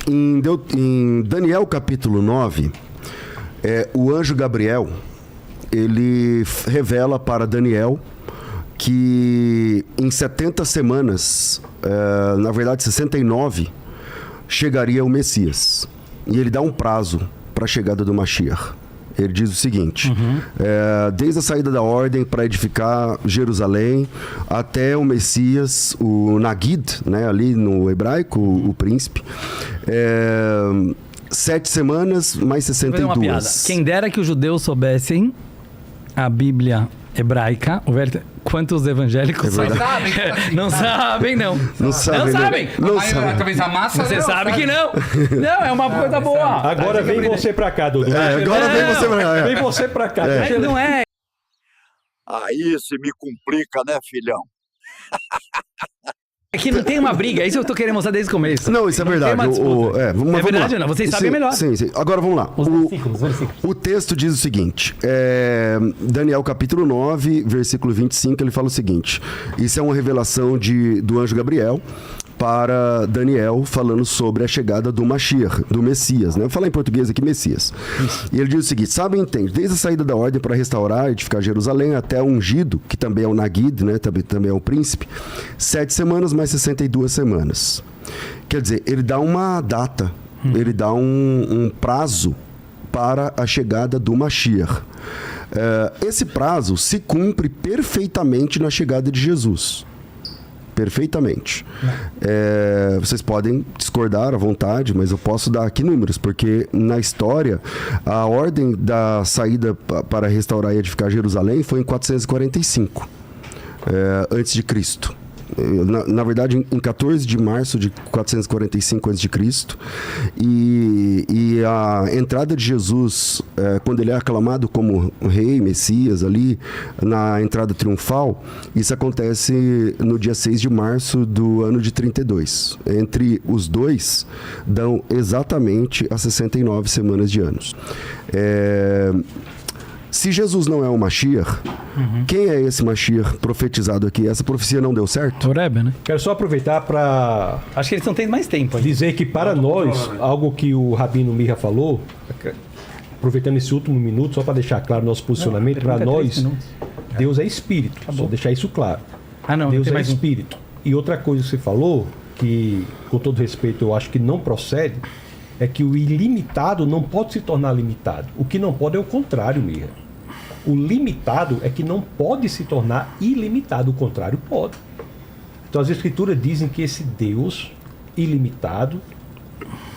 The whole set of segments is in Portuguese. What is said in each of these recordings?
Em Daniel capítulo 9, o anjo Gabriel, ele revela para Daniel que em 70 semanas, na verdade 69, chegaria o Messias. E ele dá um prazo para a chegada do Mashiach. Ele diz o seguinte, desde a saída da ordem para edificar Jerusalém até o Messias, o Nagid, né, ali no hebraico, o príncipe, 7 semanas mais 62. Vou fazer uma piada. Quem dera que os judeus soubessem a Bíblia hebraica, quantos evangélicos sabem? Não sabem, não. Não sabem. Talvez a massa... Você sabe que não. Não, é uma coisa boa. Agora vem você pra cá, Dudu. Agora vem você pra cá. Vem você pra cá. Não é. Aí se me complica, né, filhão? É que não tem uma briga, isso eu tô querendo mostrar desde o começo. Não, isso é verdade. É verdade ou não? Vocês sabem melhor. Sim. Agora vamos lá. Os versículos. O texto diz o seguinte, Daniel capítulo 9, versículo 25, ele fala o seguinte, isso é uma revelação do anjo Gabriel para Daniel, falando sobre a chegada do Mashiach, do Messias, né? Vou falar em português aqui, Messias. Isso. E ele diz o seguinte, sabe e entende, desde a saída da ordem para restaurar e edificar Jerusalém até o ungido, que também é o Nagid, né? Também é o príncipe, 7 semanas mais 62 semanas. Quer dizer, ele dá uma data, ele dá um prazo para a chegada do Mashiach. Esse prazo se cumpre perfeitamente na chegada de Jesus. Perfeitamente. Vocês podem discordar à vontade, mas eu posso dar aqui números, porque na história, a ordem da saída para restaurar e edificar Jerusalém foi em 445, antes de Cristo. Na verdade, em 14 de março de 445 a.C. E a entrada de Jesus, quando ele é aclamado como rei, Messias, ali na entrada triunfal, isso acontece no dia 6 de março do ano de 32. Entre os dois, dão exatamente as 69 semanas de anos. Se Jesus não é o Mashiach, quem é esse Mashiach profetizado aqui? Essa profecia não deu certo? O Rebbe, né? Quero só aproveitar para... Acho que eles estão tendo mais tempo. Dizer que para nós, algo que o Rabino Mirra falou, aproveitando esse último minuto, só para deixar claro o nosso posicionamento, para nós, Deus é espírito. Só deixar isso claro. Deus é espírito. E outra coisa que você falou, que com todo respeito eu acho que não procede, é que o ilimitado não pode se tornar limitado. O que não pode é o contrário, Mirra. O limitado é que não pode se tornar ilimitado, o contrário pode. Então as escrituras dizem que esse Deus ilimitado,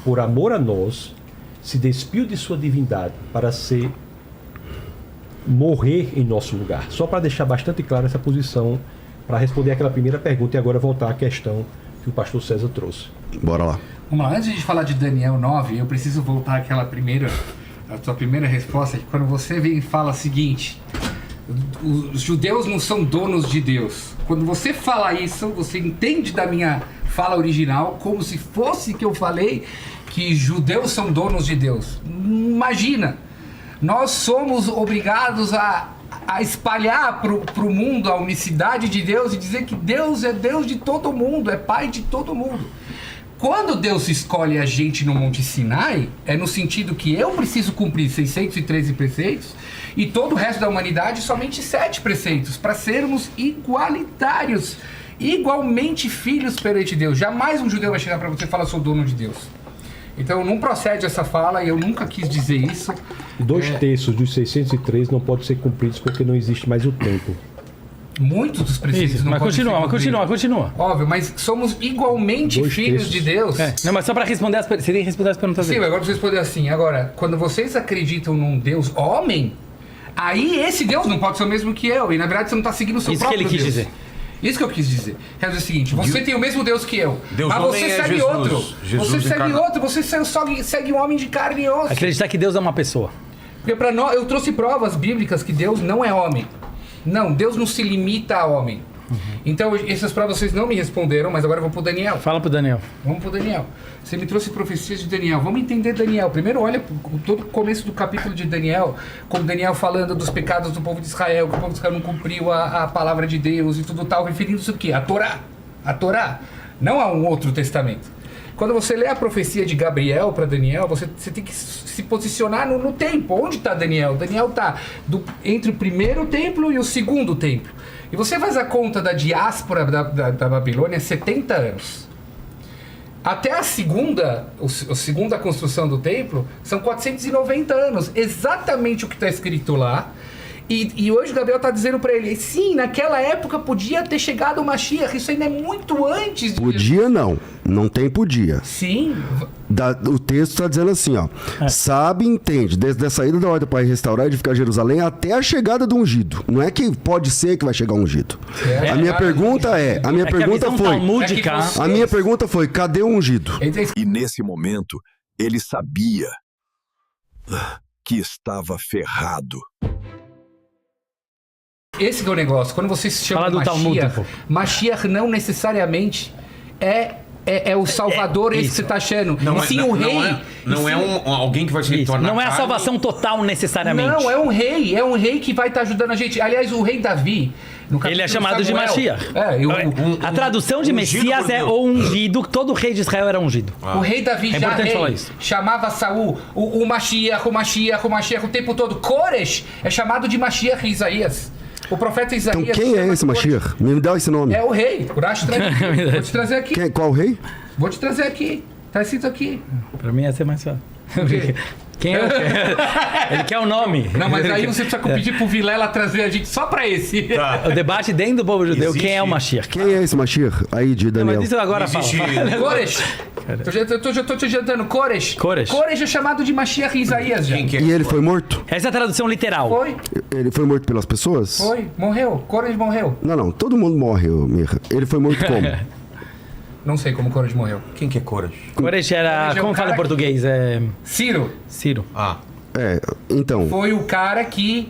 por amor a nós, se despiu de sua divindade para morrer em nosso lugar. Só para deixar bastante clara essa posição, para responder aquela primeira pergunta e agora voltar à questão que o pastor César trouxe. Bora lá. Vamos lá, antes de falar de Daniel 9, eu preciso voltar àquela a sua primeira resposta, que quando você vem e fala o seguinte, os judeus não são donos de Deus. Quando você fala isso, você entende da minha fala original como se fosse que eu falei que judeus são donos de Deus. Imagina, nós somos obrigados a espalhar para o mundo a unicidade de Deus e dizer que Deus é Deus de todo mundo, é Pai de todo mundo. Quando Deus escolhe a gente no Monte Sinai, é no sentido que eu preciso cumprir 613 preceitos e todo o resto da humanidade somente 7 preceitos, para sermos igualitários, igualmente filhos perante Deus. Jamais um judeu vai chegar para você e falar, sou dono de Deus. Então não procede essa fala, e eu nunca quis dizer isso. 2/3 dos 603 não podem ser cumpridos porque não existe mais o tempo. Muitos dos preceitos não podem ser cumpridos. Continua. Óbvio, mas somos igualmente filhos de Deus. Não, mas só para responder você tem que responder as perguntas dele. Sim, agora você responder assim. Agora, quando vocês acreditam num Deus homem, aí esse Deus não pode ser o mesmo que eu. E na verdade você não está seguindo o seu próprio Deus. Isso que ele quis dizer. Isso que eu quis dizer. Quer dizer o seguinte, você tem o mesmo Deus que eu, Deus mas você segue Jesus. outro. Você segue outro, você segue um homem de carne e osso. Acreditar que Deus é uma pessoa. Porque para nós, eu trouxe provas bíblicas que Deus não é homem. Não, Deus não se limita a homem. Então, essas provas vocês não me responderam, mas agora eu vou pro Daniel. Fala pro Daniel. Vamos pro Daniel. Você me trouxe profecias de Daniel. Vamos entender Daniel. Primeiro, olha todo o começo do capítulo de Daniel, com Daniel falando dos pecados do povo de Israel, que o povo de Israel não cumpriu a palavra de Deus e tudo tal, referindo-se ao quê? A Torá. A Torá. Não a um outro testamento. quando você lê a profecia de Gabriel para Daniel, você tem que se posicionar no tempo. Onde está Daniel? Daniel está entre o primeiro templo e o segundo templo. E você faz a conta da diáspora da Babilônia, 70 anos. Até a segunda construção do templo, são 490 anos. Exatamente o que está escrito lá. E hoje o Gabriel está dizendo para ele, sim, naquela época podia ter chegado o Mashiach, isso ainda é muito antes de... Podia não tem podia. Sim. O texto está dizendo assim, ó, sabe e entende, desde a saída da ordem para restaurar e edificar Jerusalém até a chegada do ungido. Não é que pode ser que vai chegar o ungido. A minha pergunta foi, cadê o ungido? E nesse momento, ele sabia que estava ferrado. Esse que é o negócio. Quando você se chama Mashiach não necessariamente é o Salvador, esse que você está achando. O rei. Não é alguém que vai se tornar. Não é a salvação total necessariamente. Não, é um rei que vai estar ajudando a gente. Aliás, o rei Davi, ele é chamado de Mashiach. A tradução de Messias é o ungido, todo rei de Israel era ungido. O rei Davi chamava Saul o Mashiach o tempo todo. Koresh é chamado de Mashiach em Isaías. O profeta Isaías... Então quem é esse Mashiach? Me dá esse nome. É o rei. Urash traz aqui. Vou te trazer aqui. Qual rei? Vou te trazer aqui. Tá escrito aqui. Pra mim ia ser mais fácil. Quem é o Ele quer o nome. Não, mas aí você precisa pedir pro Vilela trazer a gente só pra esse. Tá. O debate dentro do povo judeu, quem é o Mashiach? Quem é esse Mashiach? Aí de Daniel. Não, mas isso agora fala. Koresh. Eu tô te adiantando. Koresh é chamado de Mashiach em Isaías já. E ele foi morto? Essa é a tradução literal. Foi. Ele foi morto pelas pessoas? Foi. Morreu. Koresh morreu. Não. Todo mundo morre, Mirra. Ele foi morto como? Não sei como Koresh morreu. Quem que é Koresh? Koresh era... Como fala em português? Ciro. Então... Foi o cara que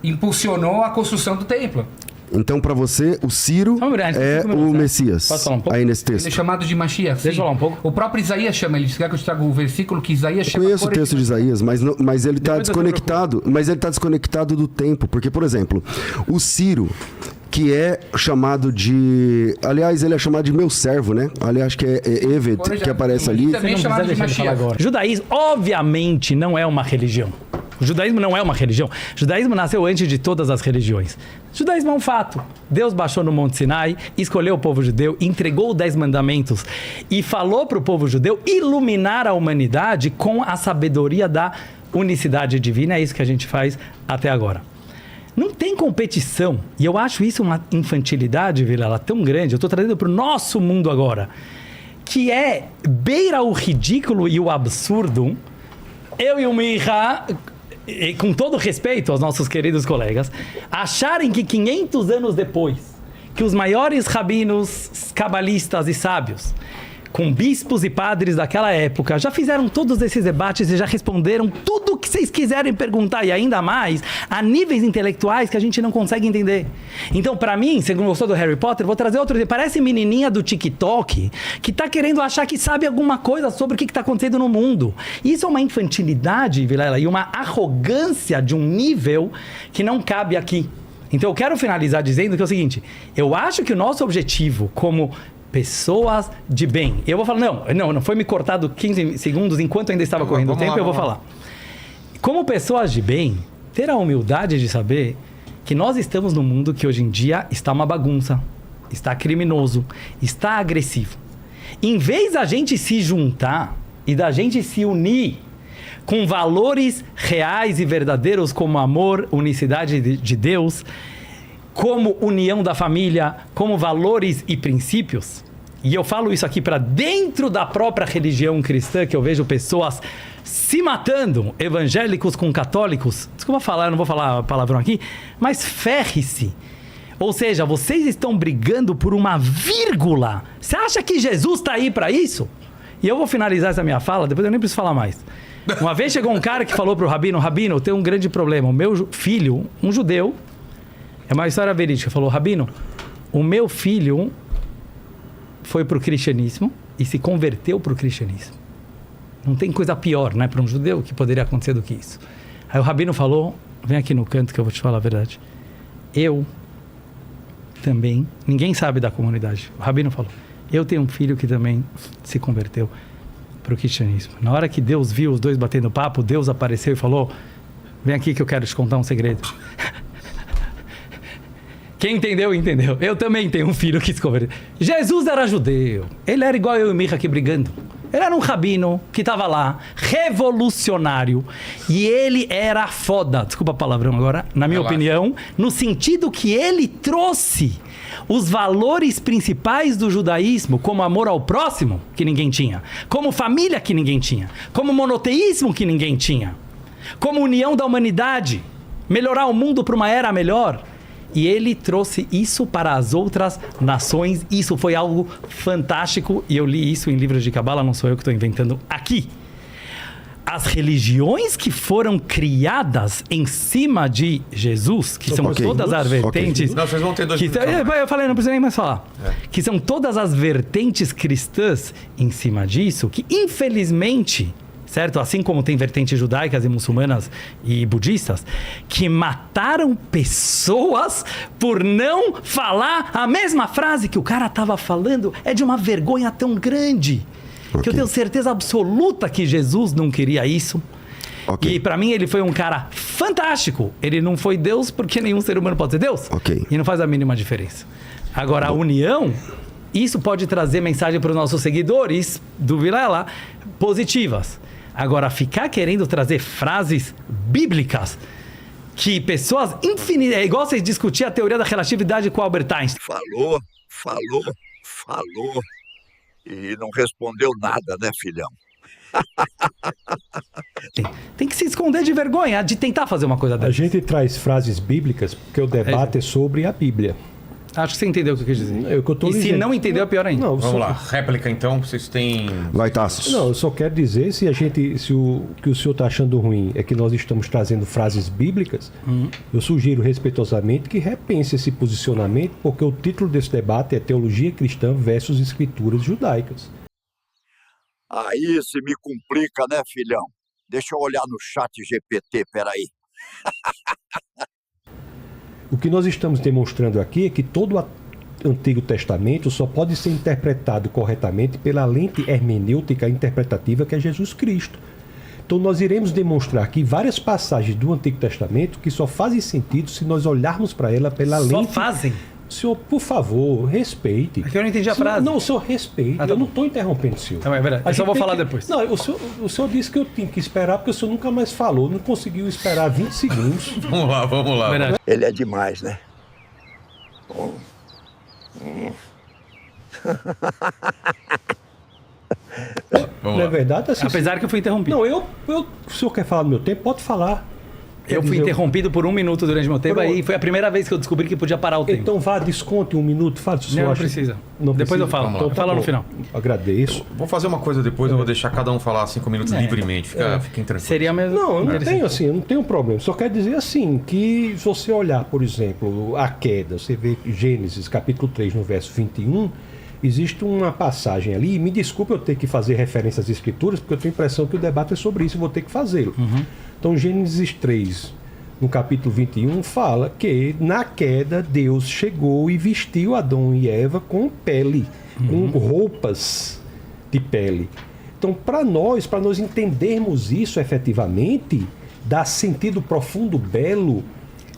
impulsionou a construção do templo. Então, pra você, o Ciro é o Messias. Posso falar um pouco? Aí nesse texto. Ele é chamado de Mashiach. Deixa eu falar um pouco. O próprio Isaías chama ele. Se quer que eu te traga o versículo que Isaías chama... Eu conheço o texto de Isaías, mas ele está desconectado. Mas ele está desconectado do tempo. Porque, por exemplo, o Ciro... que é chamado de... Aliás, ele é chamado de meu servo, né? Aliás, acho que é Eved, que aparece ali. Também é chamado de Mashiach. Judaísmo, obviamente, não é uma religião. O judaísmo não é uma religião. O judaísmo nasceu antes de todas as religiões. O judaísmo é um fato. Deus baixou no Monte Sinai, escolheu o povo judeu, entregou os 10 mandamentos e falou para o povo judeu iluminar a humanidade com a sabedoria da unicidade divina. É isso que a gente faz até agora. Não tem competição, e eu acho isso uma infantilidade, Vilela, tão grande. Eu estou trazendo para o nosso mundo agora, que beira o ridículo e o absurdo. Eu e o Mirra, com todo respeito aos nossos queridos colegas, acharem que 500 anos depois, que os maiores rabinos, cabalistas e sábios, com bispos e padres daquela época, já fizeram todos esses debates e já responderam tudo o que vocês quiserem perguntar, e ainda mais a níveis intelectuais que a gente não consegue entender. Então, para mim, você gostou do Harry Potter, vou trazer outro. Parece menininha do TikTok que tá querendo achar que sabe alguma coisa sobre o que tá acontecendo no mundo. Isso é uma infantilidade, Vilela, e uma arrogância de um nível que não cabe aqui. Então, eu quero finalizar dizendo que é o seguinte: eu acho que o nosso objetivo como pessoas de bem... Eu vou falar... Não foi me cortado 15 segundos enquanto ainda estava correndo o tempo, eu vou falar. Como pessoas de bem, ter a humildade de saber que nós estamos num mundo que hoje em dia está uma bagunça, está criminoso, está agressivo. Em vez da gente se juntar e da gente se unir com valores reais e verdadeiros como amor, unicidade de Deus, como união da família, como valores e princípios, e eu falo isso aqui para dentro da própria religião cristã, que eu vejo pessoas se matando, evangélicos com católicos, desculpa falar, eu não vou falar palavrão aqui, mas ferre-se. Ou seja, vocês estão brigando por uma vírgula. Você acha que Jesus está aí para isso? E eu vou finalizar essa minha fala, depois eu nem preciso falar mais. Uma vez chegou um cara que falou para o Rabino, eu tenho um grande problema, o meu filho, um judeu, é uma história verídica. Falou, Rabino, o meu filho foi para o cristianismo e se converteu para o cristianismo. Não tem coisa pior, né, para um judeu que poderia acontecer do que isso. Aí o Rabino falou, vem aqui no canto que eu vou te falar a verdade. Eu também, ninguém sabe da comunidade. O Rabino falou, Eu tenho um filho que também se converteu para o cristianismo. Na hora que Deus viu os dois batendo papo, Deus apareceu e falou: vem aqui que eu quero te contar um segredo. Quem entendeu, entendeu. Eu também tenho um filho que se converteu. Jesus era judeu. Ele era igual eu e Miha aqui brigando. Ele era um rabino que estava lá, revolucionário, e ele era foda, desculpa a palavrão agora, na minha opinião, no sentido que ele trouxe os valores principais do judaísmo, como amor ao próximo, que ninguém tinha, como família, que ninguém tinha, como monoteísmo, que ninguém tinha, como união da humanidade, melhorar o mundo para uma era melhor. E ele trouxe isso para as outras nações. Isso foi algo fantástico. E eu li isso em livros de Cabala, não sou eu que estou inventando aqui. As religiões que foram criadas em cima de Jesus, que são todas as vertentes... Não, vocês vão ter 2 minutos. Eu falei, não precisa nem mais falar. Que são todas as vertentes cristãs em cima disso, que infelizmente... certo? Assim como tem vertentes judaicas e muçulmanas e budistas, que mataram pessoas por não falar a mesma frase que o cara estava falando. É de uma vergonha tão grande, que eu tenho certeza absoluta que Jesus não queria isso. E para mim ele foi um cara fantástico. Ele não foi Deus porque nenhum ser humano pode ser Deus. E não faz a mínima diferença. Agora, a união... isso pode trazer mensagem para os nossos seguidores do Vilela positivas. Agora, ficar querendo trazer frases bíblicas que pessoas infinitas... é igual vocês discutir a teoria da relatividade com Albert Einstein. Falou. E não respondeu nada, né, filhão? Tem que se esconder de vergonha de tentar fazer uma coisa dessa. A gente traz frases bíblicas porque o debate é sobre a Bíblia. Acho que você entendeu o que eu quis dizer. E se não entendeu, é pior ainda. Não, vamos lá, réplica então, vocês têm... Vai, Tassos. Não, eu só quero dizer, o que o senhor está achando ruim é que nós estamos trazendo frases bíblicas, eu sugiro respeitosamente que repense esse posicionamento, porque o título desse debate é Teologia Cristã versus Escrituras Judaicas. Aí se me complica, né, filhão? Deixa eu olhar no chat GPT, peraí. O que nós estamos demonstrando aqui é que todo o Antigo Testamento só pode ser interpretado corretamente pela lente hermenêutica interpretativa que é Jesus Cristo. Então nós iremos demonstrar aqui várias passagens do Antigo Testamento que só fazem sentido se nós olharmos para ela pela lente... Só fazem? Senhor, por favor, respeite. É que eu não entendi a frase. Não, o senhor respeite. Eu não estou interrompendo o senhor. Não, é verdade. Eu só vou falar depois. Não, o senhor disse que eu tinha que esperar porque o senhor nunca mais falou. Não conseguiu esperar 20 segundos. Vamos lá. Verdade. Ele é demais, né? Não é verdade? Assim, apesar que eu fui interrompido. Não, o senhor quer falar do meu tempo? Pode falar. Eu fui interrompido por 1 minuto durante o meu tempo, aí foi a primeira vez que eu descobri que podia parar o tempo. Então vá, desconte 1 minuto, fala se o senhor não acha... precisa. Não depois precisa. eu falo. Então, fala no final. Agradeço. Vou fazer uma coisa depois, eu vou deixar cada um falar 5 minutos livremente. Fiquem tranquilos. Seria mesmo. Não, eu não tenho problema. Só quero dizer assim, que se você olhar, por exemplo, a queda, você vê Gênesis capítulo 3, no verso 21, existe uma passagem ali, e me desculpe eu ter que fazer referência às escrituras, porque eu tenho a impressão que o debate é sobre isso, eu vou ter que fazê-lo. Então Gênesis 3, no capítulo 21, fala que na queda Deus chegou e vestiu Adão e Eva com pele, com roupas de pele. Então, para nós entendermos isso efetivamente, dá sentido profundo, belo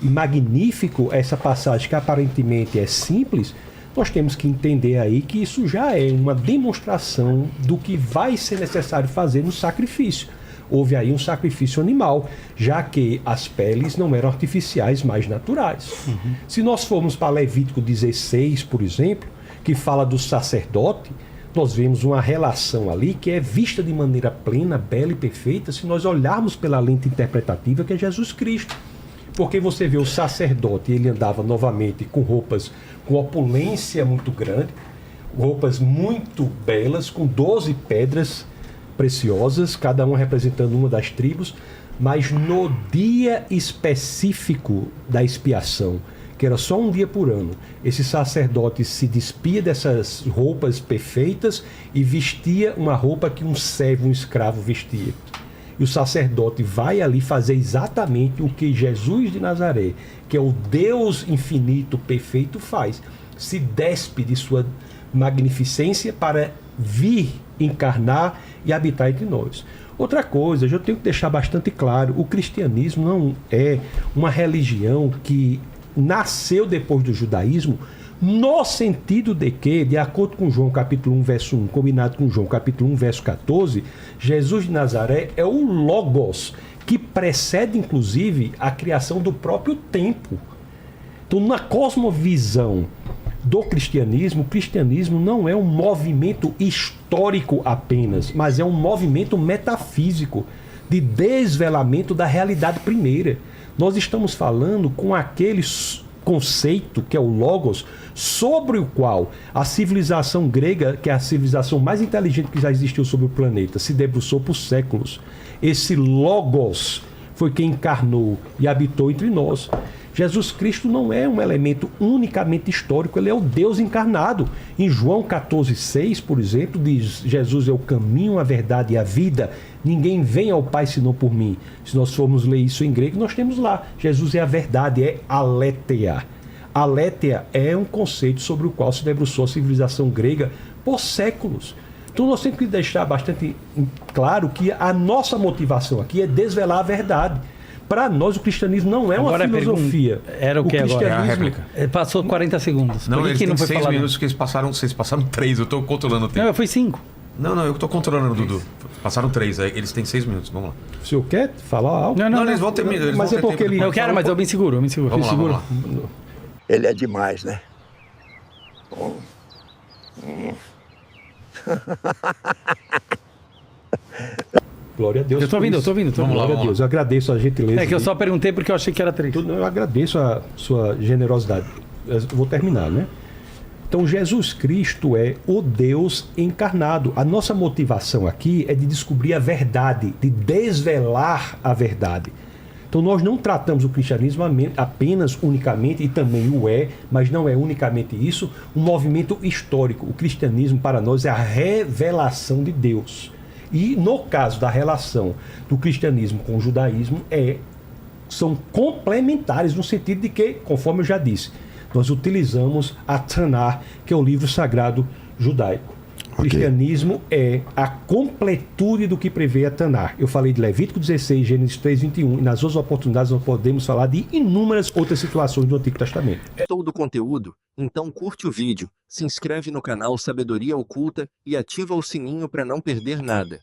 e magnífico essa passagem que aparentemente é simples, nós temos que entender aí que isso já é uma demonstração do que vai ser necessário fazer no sacrifício. Houve aí um sacrifício animal, já que as peles não eram artificiais, mas naturais. Se nós formos para Levítico 16, por exemplo, que fala do sacerdote, nós vemos uma relação ali que é vista de maneira plena, bela e perfeita, se nós olharmos pela lente interpretativa que é Jesus Cristo. Porque você vê o sacerdote, ele andava novamente com roupas com opulência muito grande, roupas muito belas, com 12 pedras preciosas, cada uma representando uma das tribos, mas no dia específico da expiação, que era só um dia por ano, esse sacerdote se despia dessas roupas perfeitas e vestia uma roupa que um servo, um escravo vestia. E o sacerdote vai ali fazer exatamente o que Jesus de Nazaré, que é o Deus infinito, perfeito, faz. Se despe de sua magnificência para vir encarnar e habitar entre nós. Outra coisa, eu tenho que deixar bastante claro, o cristianismo não é uma religião que nasceu depois do judaísmo, no sentido de que, de acordo com João capítulo 1, verso 1, combinado com João capítulo 1, verso 14, Jesus de Nazaré é o Logos, que precede, inclusive, a criação do próprio tempo. Então, na cosmovisão do cristianismo, o cristianismo não é um movimento histórico apenas, mas é um movimento metafísico, de desvelamento da realidade primeira. Nós estamos falando com aquele conceito, que é o Logos, sobre o qual a civilização grega, que é a civilização mais inteligente que já existiu sobre o planeta, se debruçou por séculos. Esse Logos foi quem encarnou e habitou entre nós. Jesus Cristo não é um elemento unicamente histórico, ele é o Deus encarnado. Em João 14,6, por exemplo, diz: Jesus é o caminho, a verdade e a vida. Ninguém vem ao Pai senão por mim. Se nós formos ler isso em grego, nós temos lá: Jesus é a verdade, é aletheia. Aletheia é um conceito sobre o qual se debruçou a civilização grega por séculos. Então nós temos que deixar bastante claro que a nossa motivação aqui é desvelar a verdade. Para nós, o cristianismo não é uma filosofia. Era o que agora? É a réplica. Passou 40 segundos. Não, Por que não foi 6 falado? minutos que vocês passaram 3. Eu tô controlando o tempo. Não, eu fui 5. Não, eu tô controlando, Dudu. Passaram 3, eles têm 6 minutos. Vamos lá. O senhor quer falar algo? Não, eles vão ter. Mas é porque ele... Eu quero, mas eu me seguro. Vamos lá. Ele é demais, né? Glória a Deus. Eu tô ouvindo. Glória a Deus. Eu agradeço a gentileza. É que eu só perguntei porque eu achei que era 3. Eu agradeço a sua generosidade. Eu vou terminar, né? Então, Jesus Cristo é o Deus encarnado. A nossa motivação aqui é de descobrir a verdade, de desvelar a verdade. Então, nós não tratamos o cristianismo apenas, unicamente, e também o é, mas não é unicamente isso, um movimento histórico. O cristianismo, para nós, é a revelação de Deus. E, no caso da relação do cristianismo com o judaísmo, são complementares no sentido de que, conforme eu já disse, nós utilizamos a Tanar, que é o livro sagrado judaico. O cristianismo é a completude do que prevê a Tanar. Eu falei de Levítico 16, Gênesis 3, 21, e nas outras oportunidades nós podemos falar de inúmeras outras situações do Antigo Testamento. Gostou do conteúdo? Então curte o vídeo, se inscreve no canal Sabedoria Oculta e ativa o sininho para não perder nada.